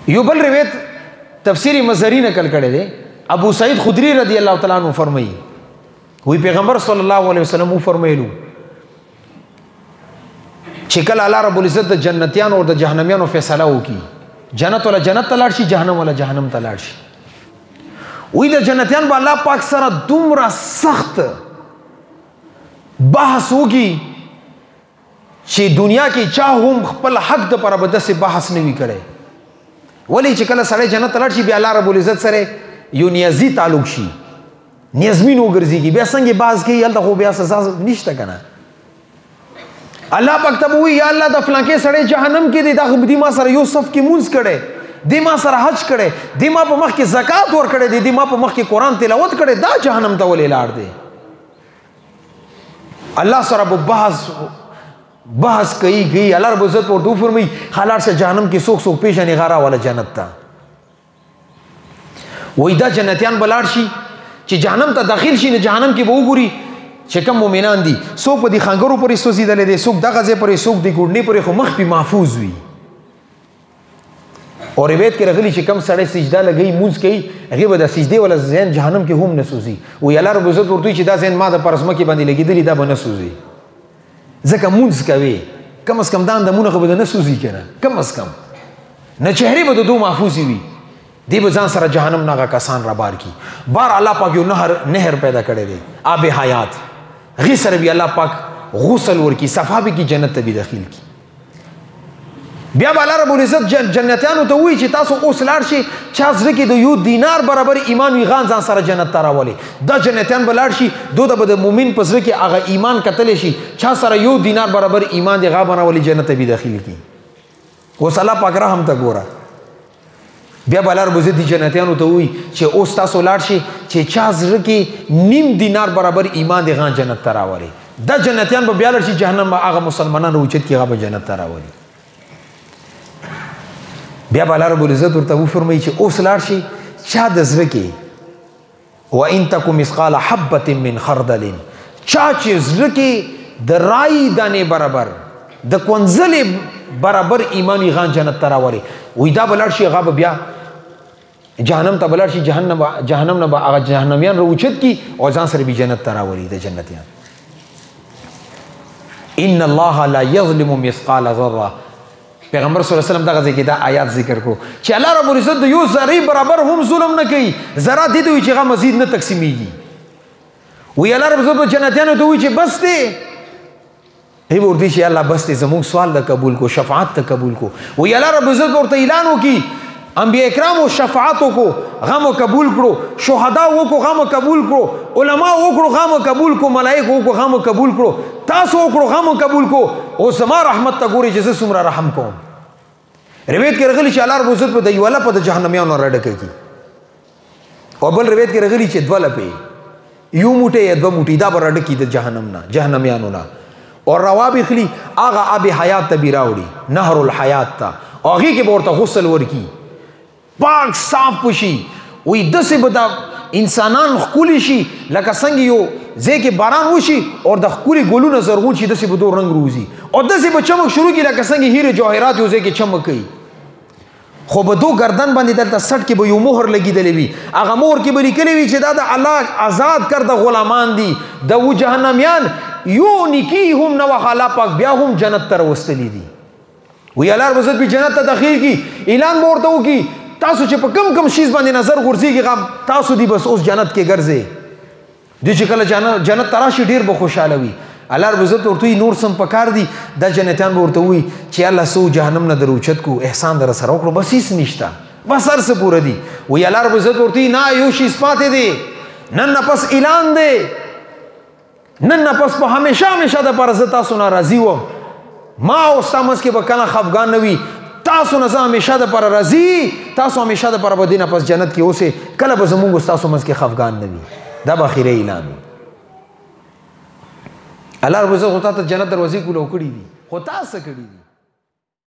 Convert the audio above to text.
یو بل روایت تفسیر مزری نقل کړی دی ابو سعید خدری رضی الله تعالی عنہ فرمایي وی پیغمبر صلی الله علیه وسلم فرمایلو چې کله الله رب العزت د جنتیانو او د جهنميانو فیصله وکي جنت ولا جنت ته لاړ شي جهنم ولا جهنم ته لاړ شي وی د جنتیان به الله پاک سره دومره سخت بحث وکي چې دنیا کې چا هم خپل حق د پر بدسه بحث نه وی کړي ولی چې کله سړی جنت ته لاړ شي بیا الله رب العزت سره یو نیازي تعلق شي نیازمین وګرځيږي بیا څنګه باز کوي هلته خو بیا سزا نشته کنه الله پاک ته وی یا الله د فلانکه سړی جهنم کې دی دا خو دی ما سره یو صف کې مونږ کړي دی ما سره حج کړي دی ما په مخ کې زکات ور کړي دی ما په مخ کې قران تلاوت کړي دا جهنم ته ولې لاړ دی الله سره په بحث کوي الله رب عزت ورته فرمایي حالات سے جهنم کې سوک سوک پیشانی غارا والا جنت ته وای دا جنتیان بلاړ شي چې جهنم ته داخل شي نه جهنم کې به وګوري چې کوم مؤمنان دي څوک په دي خنګرو پرې سوځیدل دي څوک دغه ځای پرې څوک دی ګوډنی پرې خو مخ په محفوظ وي او روایت کې راغلي چې کوم سړی سجده لګي مونږ کوي هغه به د سجدي ولا ذهن جهنم کې هم نه سوځي وای الله رب عزت ورته چې دا ذهن ما د پرسمه کې باندې لګیدلی دا به نه سوځي ځکه مونږ کوي کم از کم دان دمونه خو به نه سوځي کنه کم از کم نه چهره به د دوه محفوظ وي دی به ځان سره جهنم نه کسان را بار کی بار الله پاک یو نهر پیدا کړی دی آب حیات غي سره بیا الله پاک غسل ورکی صفابه کی جنت ته به داخل کی بیا الله رب العزت جنتیانو ته وی چې تاسو اوس لاړ شي چا زړه کې د یو دینار برابر ایمان وی غان ځان سره جنت ته راولي دا جنتیان بلاړ شي دوی د مؤمن په زړه کې هغه ایمان کتل شي چا سره یو دینار برابر ایمان دی غا بناولي جنت ته به داخل کی اوس الله پاک رحم ته ګوره بیا بلار بزید جنتیانو ته وی چې اوس تاسو لاړ شي چې چا زړه کې نیم دینار برابر ایمان دی غان جنت ته راولي دا جنتیان به بیا لاړ شي جهنم هغه مسلمانانو اوچت کې هغه جنت ته راولي بیا بلار بزید ورته فرمایي چې اوس لاړ شي چا د زړه کې وان تکم مثقال حبه من خردل چا چې زړه کې د رای دانه برابر د کونځلې برابر ایمانی غان جنت ته راولي وې دا بلار شي هغه بیا جهنم ته بلار شي جهنم نه هغه جهنميان روچت کی او ځان سره به جنت ته راولي د جنتیان ان الله لا يظلم مثقال ذره پیغمبر صلی الله علیه وسلم دغه ځکه دا آیات ذکر کو چې الله رب العزت د یو ذره برابر هم ظلم نه کوي ذره دې دوی چې هغه مزید نه تقسیمیږي وی الله رب العزت جنتیانو ته وی چې بس دې ای ورته چې الله بس دې زموږ سوال د قبول کو شفاعت ته قبول کو وی الله رب العزت ورته اعلان وکي انبیاء کرام او شفاعت کو غم قبول کړو شهدا وکړو غم قبول کړو علما وکړو غم قبول کو ملائکه وکړو غم قبول کړو تاسو وکړو غم قبول کو او سما رحمت ته ګوري چې سمرا رحم کوم روایت کې راغلي چې الله رب عزت په دیواله په جهنميانو راډکه کی او بل روایت کې راغلي چې دواله په یو موټه یا دو موټی دا راډکی د جهنم نه جهنميانو نه اور روابي خلی هغه اب حیات ته بیراوړي نهر الحیات ته هغه کې ورته غسل ورکی پاک صاف پوشي وې دسه بدا انسانان خولي شي لکه څنګه یو ځکه باران وشي او د خولي ګلونه زرغون شي دسه بدو رنگ روزي او دسه به چمک شروع کی لکه څنګه هیره جواهرات یو ځکه چمک کوي خو به دو گردن باندې دلته سټ کې به یو مهر لګیدلې وي هغه مهر کې به لیکلې وي چې دا د الله آزاد کرده غلامان دي د و جهنميان یو نکی هم نو خلا پاک بیا هم جنت تر وستلی دي وی الله رب عزت به جنت ته داخل کی اعلان ورته وکي تاسو چې په کم کم شیز باندې نظر غورځيږي غم تاسو دی بس اوس جنت کې ګرځي د چې کله جنت تراشي ډیر به خوشاله وي الله رب عزت ورته نور سم پکار دي د جنتیان ورته وي چې الله سو جهنم نه دروچت کو احسان در سره وکړو بس هیڅ نشته بس هر څه پوره دي وی الله رب عزت ورته نه یو شی سپاته دي نن پس اعلان دي نن پس په همیشه د پر عزت تاسو ناراضي و ما او سمس کې به کنه خفغان نوي تاسو نه همیشه د پر راضي تاسو همیشه د پر بدینه پس جنت کې اوسه کله به زموږ تاسو مس کې خفغان نوي دا به اخیری اعلان الله رب عزت ته جنت دروازې کولو کړی دي خو تاسو کړی دي